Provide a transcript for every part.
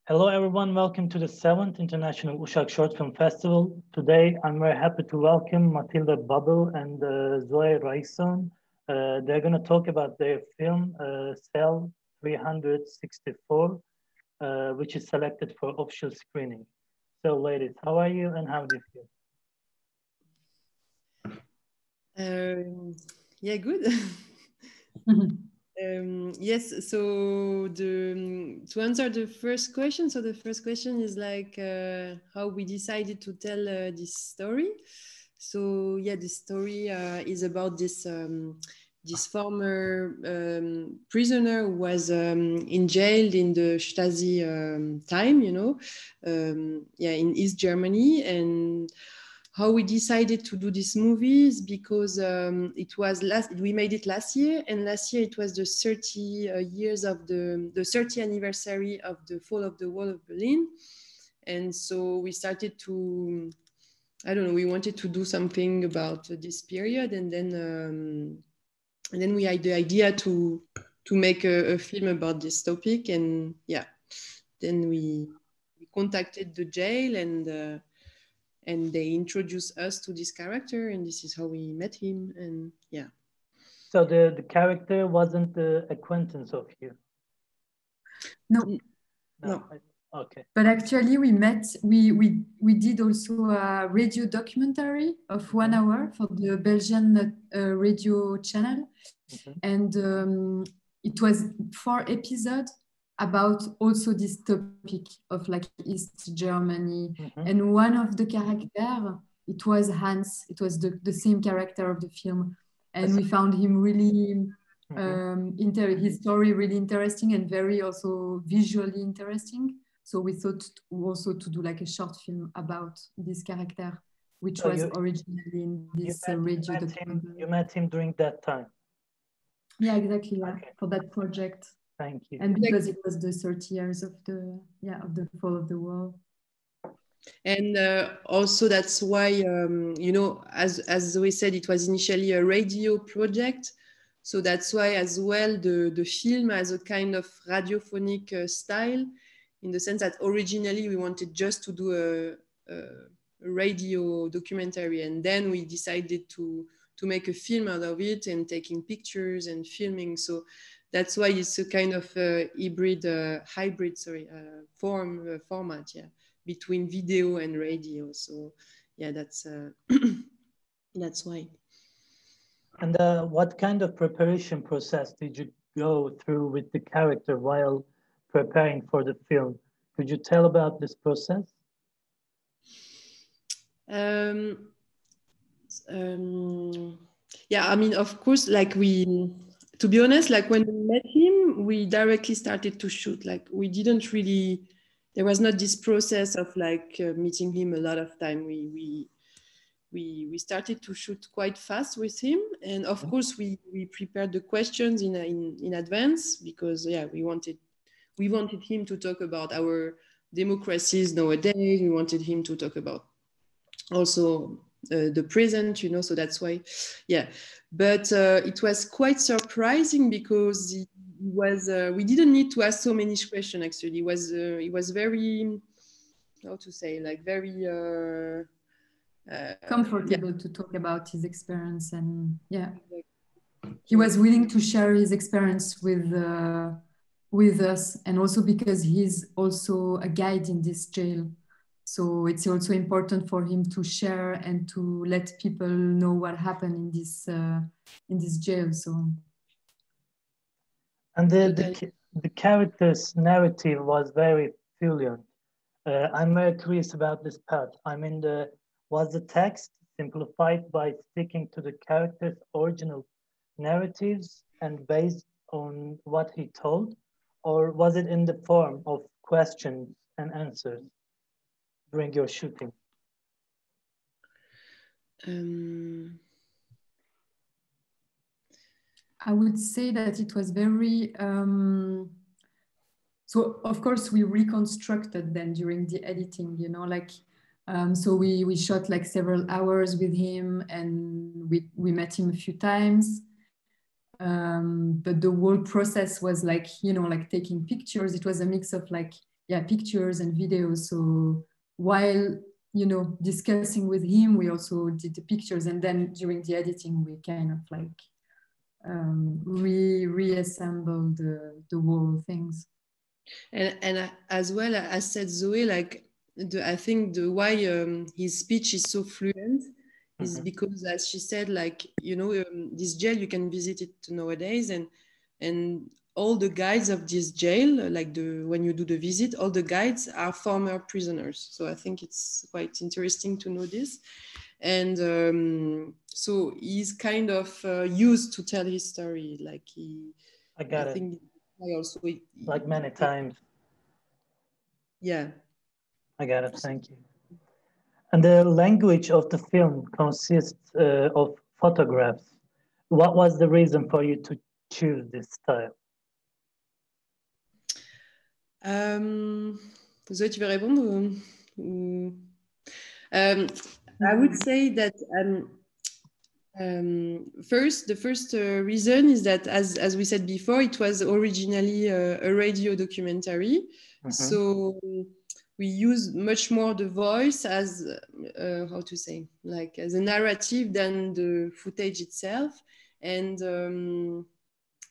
Hello everyone, welcome to the 7th International Uşak Short Film Festival. Today I'm very happy to welcome Matilda Babel and Zoe Raison. They're going to talk about their film Cell 364, which is selected for official screening. So ladies, how are you and how do you feel? Yeah, good. Yes, so to answer the first question, so the first question is like how we decided to tell this story. So yeah, this story is about this former prisoner who was in jail in the Stasi time, you know, yeah, in East Germany. And how we decided to do this movie is because it was we made it last year, and last year it was the 30 years of the 30th anniversary of the fall of the wall of Berlin. And so we started to, I don't know, we wanted to do something about this period, and then we had the idea to make a film about this topic. And yeah, then we contacted the jail, and they introduced us to this character, and this is how we met him. And yeah. So the character wasn't the acquaintance of you? No. Okay. But actually we met, we did also a radio documentary of 1 hour for the Belgian radio channel. And it was 4 episodes about also this topic of like East Germany. And one of the characters, it was Hans. It was the same character of the film. And we found him really, his story really interesting and very also visually interesting. So we thought also to do like a short film about this character, which was originally in this radio documentary. You met him during that time? Yeah, exactly. Yeah, okay. For that project. Thank you. And because it was the 30 years of the fall of the wall. And also that's why, you know, as we said, it was initially a radio project. So that's why as well the film has a kind of radiophonic style, in the sense that originally we wanted just to do a radio documentary. And then we decided to make a film out of it and taking pictures and filming. So that's why it's a kind of hybrid format, yeah, between video and radio. So yeah, that's that's why. And what kind of preparation process did you go through with the character while preparing for the film? Could you tell about this process? Yeah, I mean, of course, like to be honest, like when we met him, we directly started to shoot. Like we didn't really, there was not this process of like meeting him a lot of time. We started to shoot quite fast with him, and of course we prepared the questions in advance, because yeah, we wanted him to talk about our democracies nowadays. We wanted him to talk about also the present, you know, so that's why, yeah. But it was quite surprising because it was we didn't need to ask so many questions. Actually, it was very, how to say, like very comfortable to talk about his experience. And yeah, he was willing to share his experience with us, and also because he's also a guide in this jail. So it's also important for him to share and to let people know what happened in this jail. So, and the character's narrative was very fluent. I'm very curious about this part. I mean, was the text simplified by sticking to the character's original narratives and based on what he told, or was it in the form of questions and answers during your shooting? I would say that it was very, so of course we reconstructed then during the editing, you know, like, so we shot like several hours with him, and we met him a few times, but the whole process was like, you know, like taking pictures. It was a mix of like, yeah, pictures and videos. So while, you know, discussing with him, we also did the pictures. And then during the editing, we kind of like reassembled the whole things. And as well, as said Zoe, like I think why his speech is so fluent is because, as she said, like, you know, this jail, you can visit it nowadays, and all the guides of this jail, like when you do the visit, all the guides are former prisoners. So I think it's quite interesting to know this. And so he's kind of used to tell his story, like I think I also like many times. Yeah, I got it. Thank you. And the language of the film consists of photographs. What was the reason for you to choose this style? Zoé, tu veux répondre I would say that the first reason is that, as we said before, it was originally a radio documentary. So we use much more the voice as, how to say, like as a narrative than the footage itself. And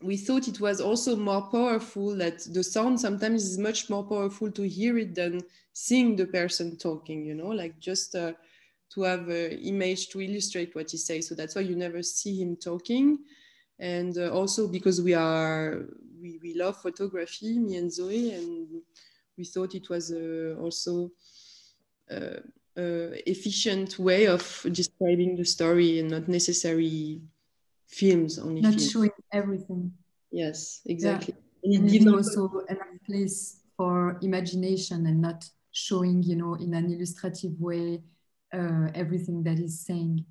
we thought it was also more powerful, that the sound sometimes is much more powerful to hear it than seeing the person talking, you know, like just to have an image to illustrate what he says. So that's why you never see him talking. And also because we love photography, me and Zoe, and we thought it was also efficient way of describing the story and not necessarily films only. Not showing everything. Yes, exactly. Yeah. And leaving also enough place for imagination and not showing, you know, in an illustrative way everything that he's saying.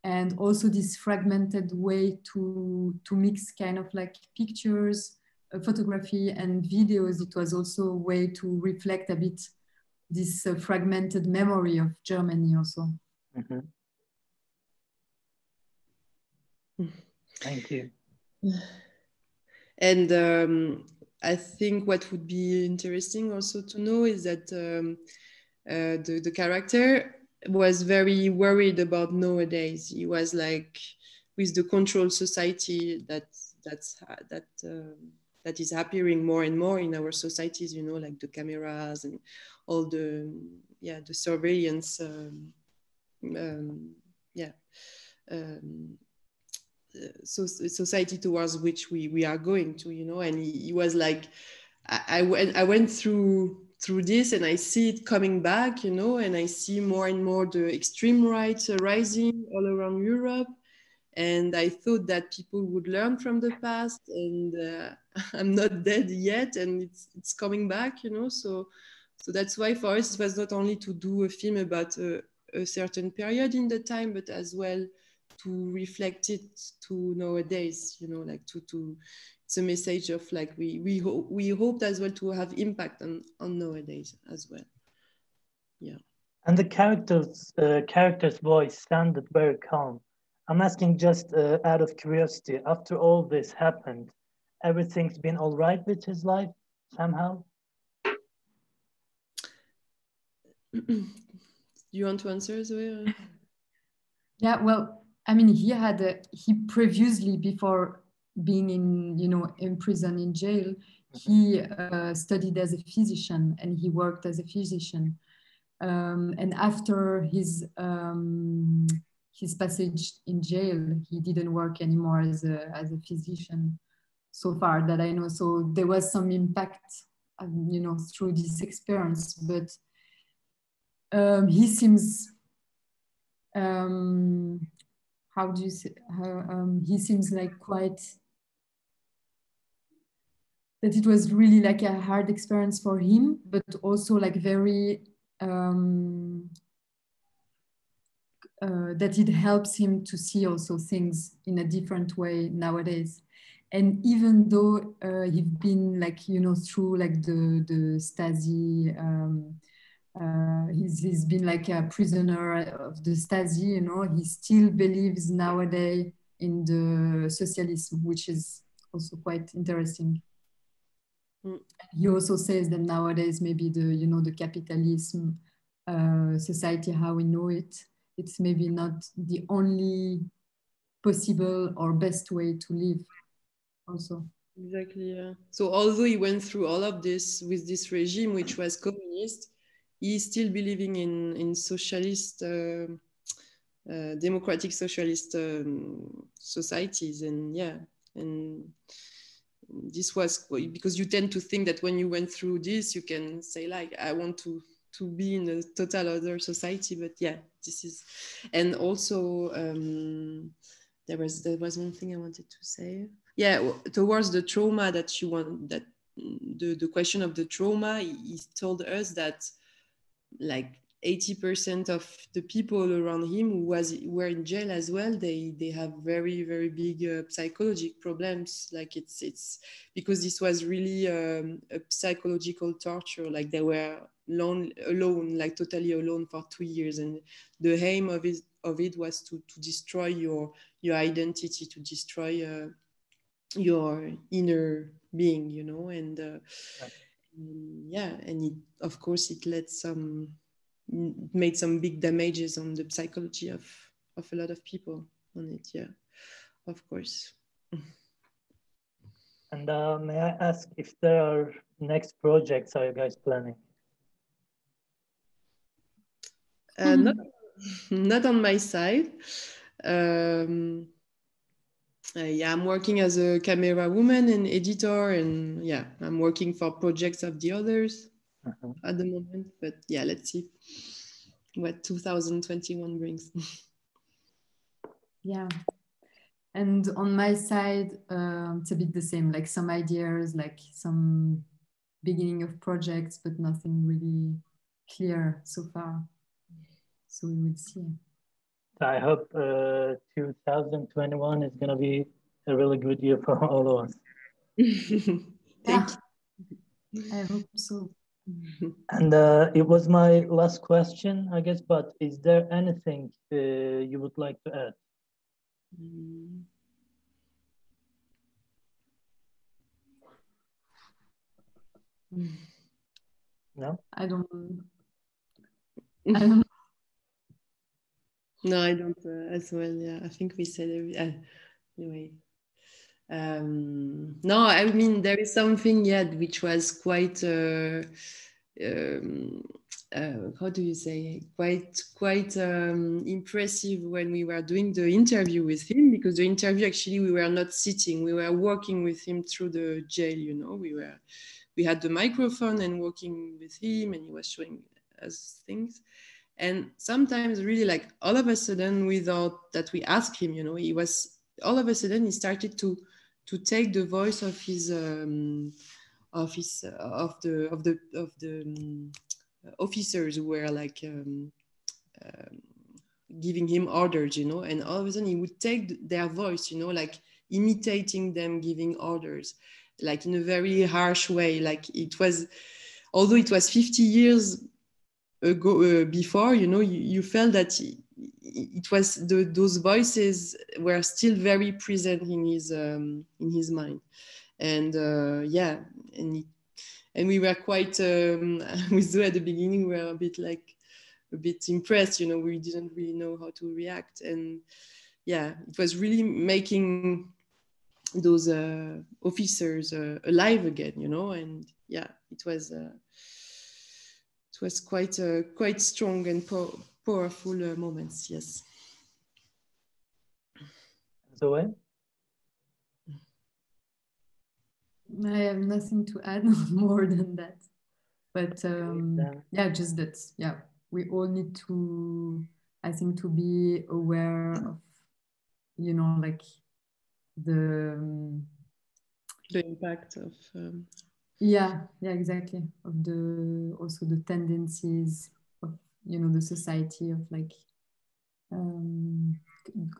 And also this fragmented way to mix kind of like pictures, photography and videos. It was also a way to reflect a bit this fragmented memory of Germany also. Thank you. And I think what would be interesting also to know is that the character was very worried about nowadays. He was like, with the control society that is appearing more and more in our societies, you know, like the cameras and all the surveillance society towards which we are going to, you know. And he was like, I went through this, and I see it coming back, you know, and I see more and more the extreme right rising all around Europe. And I thought that people would learn from the past, and I'm not dead yet, and it's coming back, you know. So that's why for us it was not only to do a film about a certain period in the time, but as well to reflect it to nowadays, you know, like to it's a message of like we hoped as well to have impact on nowadays as well. Yeah. And the character's voice sounded very calm. I'm asking just out of curiosity, after all this happened, everything's been all right with his life somehow? You want to answer, Zoe? Yeah, well, I mean, he previously, before being in prison, in jail, he studied as a physician, and he worked as a physician. And after his passage in jail, he didn't work anymore as a physician, so far that I know. So there was some impact, you know, through this experience. But he seems, how do you say? He seems like quite, that it was really like a hard experience for him, but also like very. That it helps him to see also things in a different way nowadays. And even though he's been like, you know, through like the Stasi, he's been like a prisoner of the Stasi, you know, he still believes nowadays in the socialism, which is also quite interesting. He also says that nowadays maybe the capitalism society how we know it, it's maybe not the only possible or best way to live also. Exactly, yeah. So although he went through all of this with this regime, which was communist, he's still believing in socialist, democratic socialist societies. And yeah, and this was because you tend to think that when you went through this, you can say like, I want to be in a total other society. But yeah, this is, and also there was one thing I wanted to say. Yeah, towards the trauma that you want, that the question of the trauma, he told us that like 80% of the people around him who were in jail as well, they have very, very big psychological problems. Like it's because this was really a psychological torture. Like they were alone, like totally alone for 2 years, and the aim of it was to destroy your identity, to destroy your inner being, you know. And yeah, and it, of course it made some big damages on the psychology of a lot of people on it. Yeah, of course. And may I ask if there are next projects are you guys planning? Not on my side. Yeah, I'm working as a camera woman and editor, and yeah, I'm working for projects of the others at the moment. But yeah, let's see what 2021 brings. Yeah. And on my side, it's a bit the same, like some ideas, like some beginning of projects, but nothing really clear so far. So we will see. I hope 2021 is going to be a really good year for all of us. Thank you. I hope so. And it was my last question, I guess, but is there anything you would like to add? No? I don't. No, I don't as well. Yeah, I think we said anyway. No, I mean there is something yet which was quite how do you say, quite impressive when we were doing the interview with him, because the interview actually we were not sitting, we were working with him through the jail, you know. We had the microphone and working with him, and he was showing us things. And sometimes really like all of a sudden, without that we asked him, you know, he was all of a sudden he started to take the voice of his of the officers who were like giving him orders, you know. And all of a sudden he would take their voice, you know, like imitating them giving orders, like in a very harsh way. Like it was, although it was 50 years ago before, you know, you felt that it was those voices were still very present in his mind. And yeah, and we were quite with Zoe at the beginning, we were a bit impressed, you know. We didn't really know how to react. And yeah, it was really making those officers alive again, you know. And yeah, it was quite strong and powerful moments. Yes. Zoe? I have nothing to add more than that. But yeah, just that, yeah, we all need to, I think, to be aware of, you know, like the impact of yeah, exactly, of also the tendencies of, you know, the society of like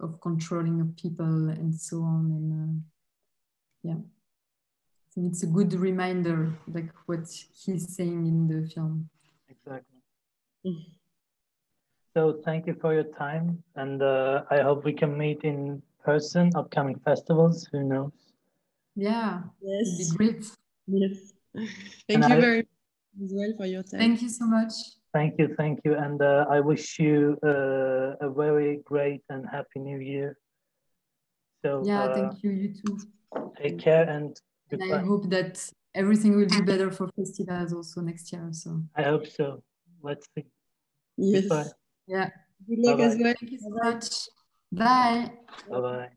of controlling of people and so on. And yeah, I think it's a good reminder, like what he's saying in the film. Exactly. So thank you for your time, and I hope we can meet in person, upcoming festivals, who knows? Yeah, Yes. it'd be great. Yes. Thank you very much as well for your time. Thank you so much. Thank you. And I wish you a very great and happy new year. So yeah, thank you, you too. Take care and goodbye. I hope that everything will be better for festivals also next year. So I hope so. Let's see. Yes. Goodbye. Yeah. Good luck as well. Thank you so much. Bye. Bye-bye.